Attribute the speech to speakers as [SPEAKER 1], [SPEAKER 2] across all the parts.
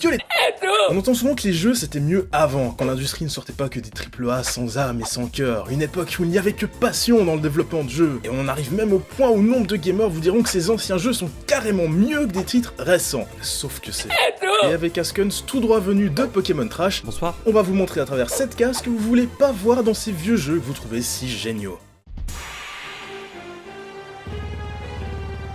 [SPEAKER 1] Yo les... On entend souvent que les jeux c'était mieux avant, quand l'industrie ne sortait pas que des AAA sans âme et sans cœur, une époque où il n'y avait que passion dans le développement de jeux, et on en arrive même au point où nombre de gamers vous diront que ces anciens jeux sont carrément mieux que des titres récents. Sauf que c'est... Et avec Askuns tout droit venu de Pokémon Trash,
[SPEAKER 2] bonsoir,
[SPEAKER 1] on va vous montrer à travers cette case ce que vous voulez pas voir dans ces vieux jeux que vous trouvez si géniaux.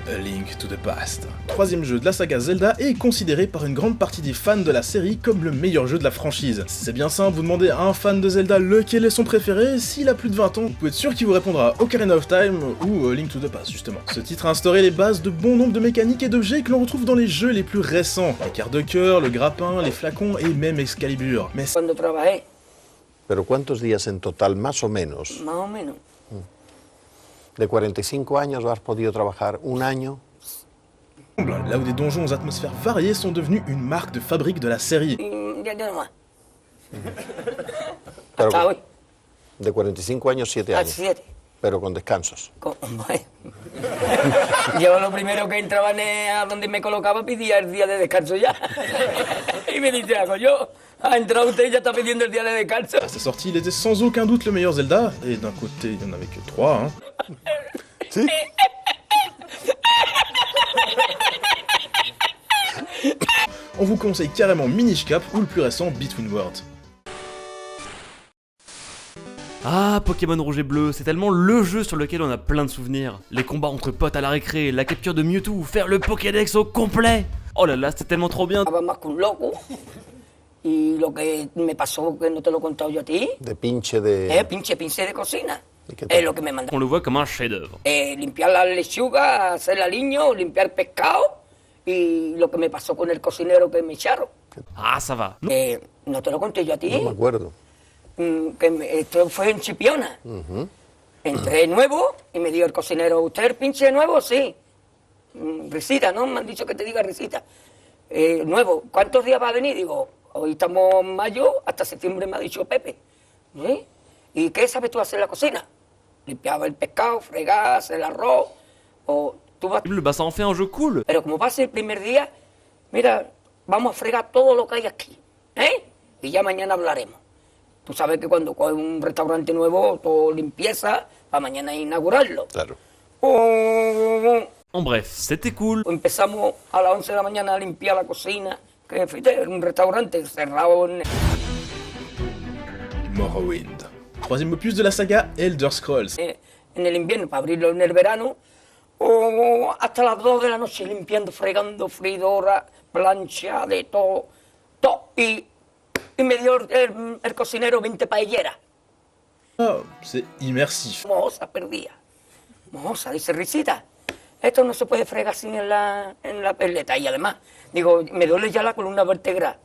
[SPEAKER 1] A Link to the Past. Troisième jeu de la saga Zelda est considéré par une grande partie des fans de la série comme le meilleur jeu de la franchise. C'est bien simple, vous demandez à un fan de Zelda lequel est son préféré, s'il a plus de 20 ans, vous pouvez être sûr qu'il vous répondra Ocarina of Time ou Link to the Past justement. Ce titre a instauré les bases de bon nombre de mécaniques et d'objets que l'on retrouve dans les jeux les plus récents. Les quarts de cœur, le grappin, les flacons et même Excalibur. Mais
[SPEAKER 3] Cuando trabajé,
[SPEAKER 4] ¿Pero cuántos días en total, más o menos?
[SPEAKER 3] más o menos.
[SPEAKER 4] De 45 años has podido trabajar un año.
[SPEAKER 1] là où des donjons aux atmosphères variées sont devenus une marque de fabrique de la série.
[SPEAKER 3] Ya no más.
[SPEAKER 4] Pero
[SPEAKER 3] Hasta hoy,
[SPEAKER 4] de 45 años, 7
[SPEAKER 3] a
[SPEAKER 4] años.
[SPEAKER 3] 7.
[SPEAKER 4] Pero con descansos.
[SPEAKER 3] Yo lo primero que entraba a donde me colocaba pedía el día de descanso ya. Y me dice, hago yo, ha entrado usted y ya está pidiendo el día de descanso.
[SPEAKER 1] À sa sortie, il était sans aucun doute le meilleur Zelda, et d'un côté, il n'y en avait que 3, hein.
[SPEAKER 4] ¿Sí?
[SPEAKER 1] On vous conseille carrément Minish Cap ou le plus récent Between Worlds.
[SPEAKER 2] Ah, Pokémon Rouge et Bleu, c'est tellement le jeu sur lequel on a plein de souvenirs. Les combats entre potes à la récré, la capture de Mewtwo, faire le Pokédex au complet. Oh là là, c'était tellement trop bien.
[SPEAKER 3] Estaba más que un loco. Y lo que me pasó, que no te lo he contado yo a ti,
[SPEAKER 4] De pinche de...
[SPEAKER 3] pinche de cocina.
[SPEAKER 4] ¿Y qué tal?
[SPEAKER 3] Es lo que me mandaba.
[SPEAKER 2] On le voit comme un chef-d'œuvre.
[SPEAKER 3] Limpiar la lechuga, hacer el aliño, limpiar pescado. Y lo que me pasó con el cocinero que me echaron.
[SPEAKER 2] Ah, ça va.
[SPEAKER 3] No te lo conté yo a ti.
[SPEAKER 4] No me acuerdo.
[SPEAKER 3] Esto fue en Chipiona. Entré nuevo y me dijo el cocinero, ¿usted es el pinche nuevo? Sí. Risita, ¿no? Me han dicho que te diga risita. Nuevo, ¿cuántos días va a venir? Digo, hoy estamos en mayo, hasta septiembre me ha dicho Pepe. ¿Sí? ¿Y qué sabes tú hacer en la cocina? Limpiaba el pescado, fregar, hacer el arroz, o tú vas...
[SPEAKER 2] Bah ça en fait un jeu cool.
[SPEAKER 3] Pero como va a ser el primer día, mira, vamos a fregar todo lo que hay aquí, ¿eh? Y ya mañana hablaremos. Tú sabes que cuando coges un restaurante nuevo, todo limpieza, para mañana inaugurarlo.
[SPEAKER 4] Claro.
[SPEAKER 2] En bref, c'était cool.
[SPEAKER 3] Empezamos a las 11 de la mañana a limpiar la cocina, que fíjate, era un restaurante cerrado en...
[SPEAKER 1] Morrowind. Troisième opus de la saga Elder Scrolls.
[SPEAKER 3] en el invierno, para abrirlo en el verano, o hasta las 2 de la noche limpiando, fregando, freidora, plancha, de todo, todo. Y me dio el cocinero 20 paelleras.
[SPEAKER 1] Ah, c'est immersif.
[SPEAKER 3] Mojosa perdía. Mojosa, dice Risita. Esto no se puede fregar sin en la peleta. Y además, digo, me duele ya la columna vertebral.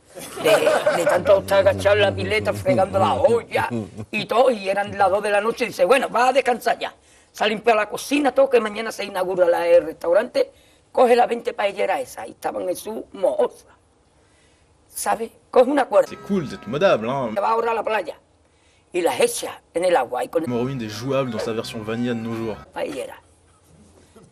[SPEAKER 3] De tanto estar agachado en la pileta, fregando la olla y todo. Y eran las 2 de la noche. Y dice, bueno, vas a descansar ya. Se ha limpiado la cocina, todo, que mañana se inaugura el restaurante. Coge las 20 paelleras esas. Y estaban en su mojosa. ¿Sabes? Coge una cuerda.
[SPEAKER 1] C'est cool, c'est tout modable, hein.
[SPEAKER 3] Se va ahora a la playa. Y las echa en el agua. Y con
[SPEAKER 1] Morrowind est jouable dans sa version vanilla de nos jours.
[SPEAKER 3] paellera.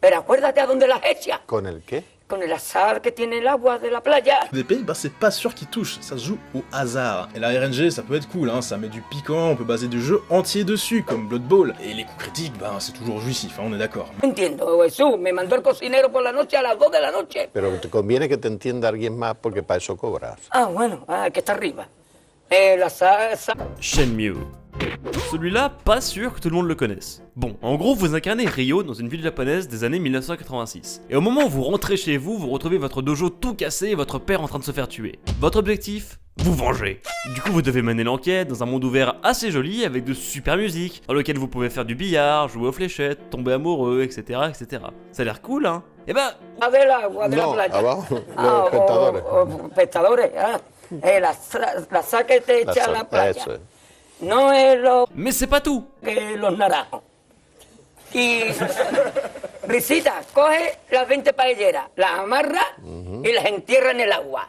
[SPEAKER 3] Pero acuérdate a dónde las echa.
[SPEAKER 4] ¿Con el qué?
[SPEAKER 3] Con el azar que tiene el agua de la playa.
[SPEAKER 1] Des pays, bah c'est pas sûr qu'ils touchent, ça se joue au hasard. Et la RNG, ça peut être cool, hein, ça met du piquant, on peut baser des jeux entiers dessus, comme Blood Bowl. Et les coups critiques, bah c'est toujours jouissif, hein, on est d'accord.
[SPEAKER 3] No entiendo, Jesús. Me mandó el cocinero por la noche a las 2 de la noche.
[SPEAKER 4] Pero te conviene que te entienda alguien más porque para eso cobras.
[SPEAKER 3] Ah, bueno, que está arriba. La salsa.
[SPEAKER 2] Shenmue. Celui-là, pas sûr que tout le monde le connaisse. Bon, en gros, vous incarnez Ryo dans une ville japonaise des années 1986. Et au moment où vous rentrez chez vous, vous retrouvez votre dojo tout cassé et votre père en train de se faire tuer. Votre objectif ? Vous venger. Du coup, vous devez mener l'enquête dans un monde ouvert assez joli avec de super musique, dans lequel vous pouvez faire du billard, jouer aux fléchettes, tomber amoureux, etc. etc. Ça a l'air cool, hein ? Eh ben,
[SPEAKER 3] Del agua de la
[SPEAKER 4] No,
[SPEAKER 3] playa.
[SPEAKER 4] abajo, los pescadores.
[SPEAKER 3] Pescadores, la sal que te echa a la playa.
[SPEAKER 4] Eso es.
[SPEAKER 3] No es lo
[SPEAKER 2] mais c'est pas tout.
[SPEAKER 3] que los naranjos. Y Risita, coge las 20 paelleras, las amarra y las entierra en el agua.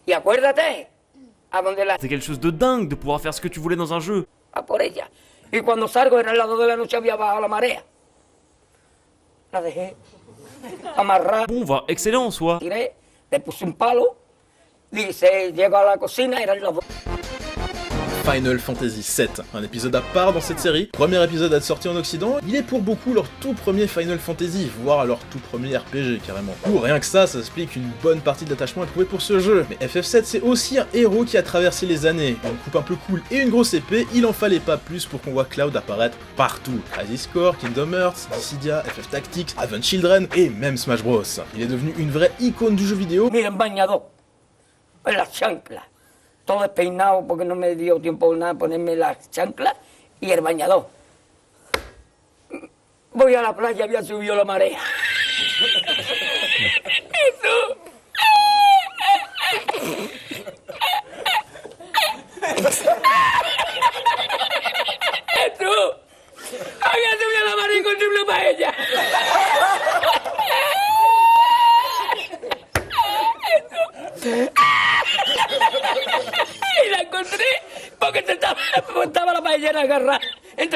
[SPEAKER 3] Y acuérdate, a donde las...
[SPEAKER 2] C'est quelque chose de dingue de pouvoir faire ce que tu voulais dans un jeu.
[SPEAKER 3] a por ella. Y cuando salgo, era las 2 de la noche, había bajado la marea. La dejé amarrada,
[SPEAKER 2] Bon, voire excellent en soi.
[SPEAKER 3] tiré, le puse un palo Dice, llego a la cocina, eran los...
[SPEAKER 1] Final Fantasy VII, un épisode à part dans cette série. Premier épisode à être sorti en Occident, il est pour beaucoup leur tout premier Final Fantasy, voire leur tout premier RPG carrément. Ou rien que ça explique une bonne partie de l'attachement éprouvé pour ce jeu. Mais FF7 c'est aussi un héros qui a traversé les années. Une coupe un peu cool et une grosse épée, il en fallait pas plus pour qu'on voit Cloud apparaître partout. Crisis Core, Kingdom Hearts, Dissidia, FF Tactics, Advent Children et même Smash Bros. Il est devenu une vraie icône du jeu vidéo.
[SPEAKER 3] Miren, bañador, en las chanclas, todo despeinado porque no me dio tiempo nada ponerme las chanclas y el bañador. Voy a la playa, había subido la marea. Jesús. Jesús. Había subido la marea y encontré una paella. Y la encontré porque estaba la paellera agarrada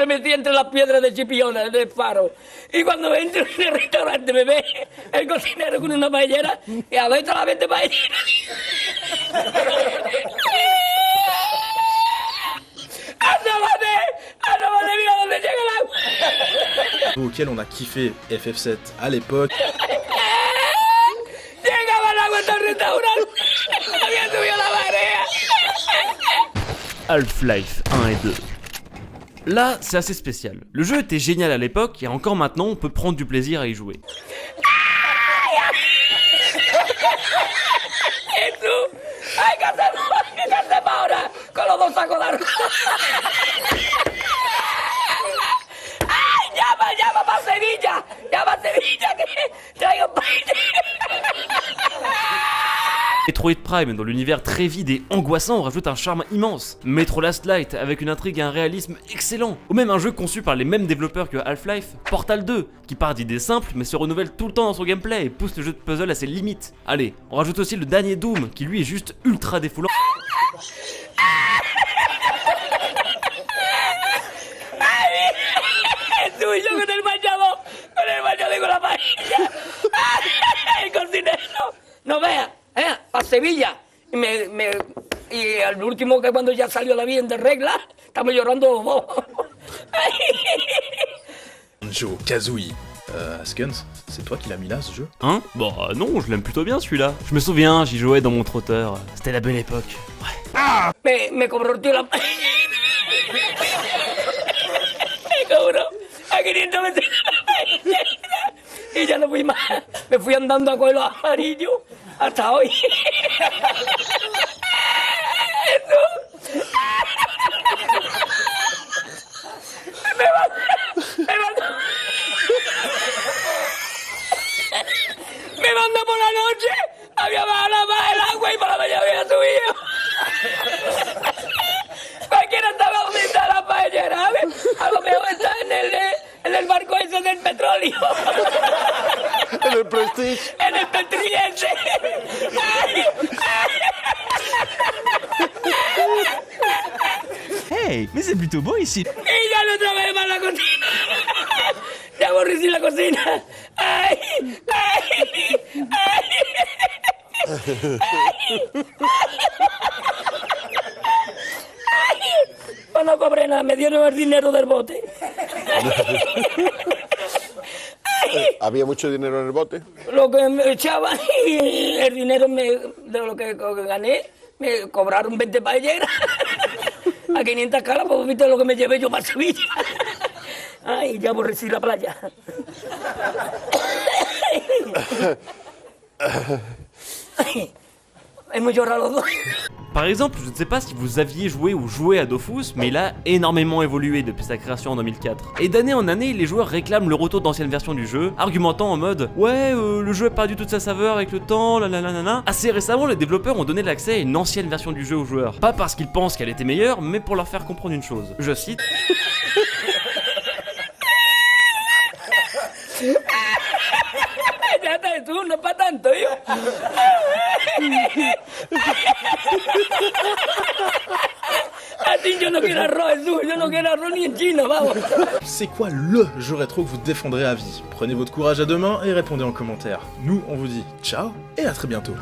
[SPEAKER 3] metida entre las piedras de Chipiona, del faro. Y cuando entro en el restaurante me ve el cocinero con una paellera y adentro la 20 paellera. ¡Asómate, mira dónde llega el agua!
[SPEAKER 1] Auquel on a kiffé FF7 à l'époque.
[SPEAKER 3] Llegaba el agua hasta el restaurante. Había subido la marea.
[SPEAKER 2] Half-Life 1 et 2. Là, c'est assez spécial. Le jeu était génial à l'époque et encore maintenant, on peut prendre du plaisir à y jouer.
[SPEAKER 3] ¡Ay, qué hacemos ahora! Con los dos sacos de arroz. ¡Ay, llama para Sevilla! ¡Llama a Sevilla que traigo
[SPEAKER 2] Metroid Prime, dans l'univers très vide et angoissant, rajoute un charme immense. Metro Last Light, avec une intrigue et un réalisme excellent. Ou même un jeu conçu par les mêmes développeurs que Half-Life, Portal 2, qui part d'idées simples mais se renouvelle tout le temps dans son gameplay et pousse le jeu de puzzle à ses limites. Allez, on rajoute aussi le dernier Doom, qui lui est juste ultra défoulant.
[SPEAKER 3] Yo con el bañado con la paella. El cocinero. No vea, a Sevilla. Y al último que cuando ya salió la bien de regla, estamos llorando los dos.
[SPEAKER 1] Banjo Kazooie. Askens, c'est toi qui l'as mis là, ce jeu?
[SPEAKER 2] Hein? Bah non, je l'aime plutôt bien celui-là. Je me souviens, j'y jouais dans mon trotteur. C'était la belle époque. Ouais.
[SPEAKER 3] Me cobró el tío la paella. Me cobró a 500 veces la paella. Y ya no fui más. Me fui andando a coger los amarillos hasta hoy. Me mandó por la noche, había bajado más el agua y por la mañana había subido. Cualquiera estaba donde está la paellera, ¿sabes? A lo mejor está en el barco ese del petróleo.
[SPEAKER 4] En el Prestige.
[SPEAKER 3] En el Petriense.
[SPEAKER 5] Hey, mais c'est plutôt beau ici.
[SPEAKER 3] Y ya no otra vez más la cocina. Ya aborrecí la cocina. Ay, ay, ay. Pues no cobré nada, me dieron el dinero del bote.
[SPEAKER 4] ¿Había mucho dinero en el bote?
[SPEAKER 3] Lo que me echaban y el dinero de lo que gané, me cobraron 20 paelleras. A 500 calas, pues viste lo que me llevé yo para Sevilla. Ay, ya aborrecí la playa. Ay, hemos llorado los dos.
[SPEAKER 2] Par exemple, je ne sais pas si vous aviez joué ou joué à Dofus, mais il a énormément évolué depuis sa création en 2004. Et d'année en année, les joueurs réclament le retour d'anciennes versions du jeu, argumentant en mode « Ouais, le jeu a perdu toute sa saveur avec le temps, nanana ». Assez récemment, les développeurs ont donné l'accès à une ancienne version du jeu aux joueurs. Pas parce qu'ils pensent qu'elle était meilleure, mais pour leur faire comprendre une chose. Je cite...
[SPEAKER 3] Ya está, tú, no es para tanto, yo. Así yo no quiero arroz, Jesús, yo no quiero arroz ni en China, vamos.
[SPEAKER 1] C'est quoi le jeu rétro que vous défendrez à vie? Prenez votre courage à deux mains et répondez en commentaire. Nous, on vous dit ciao et à très bientôt.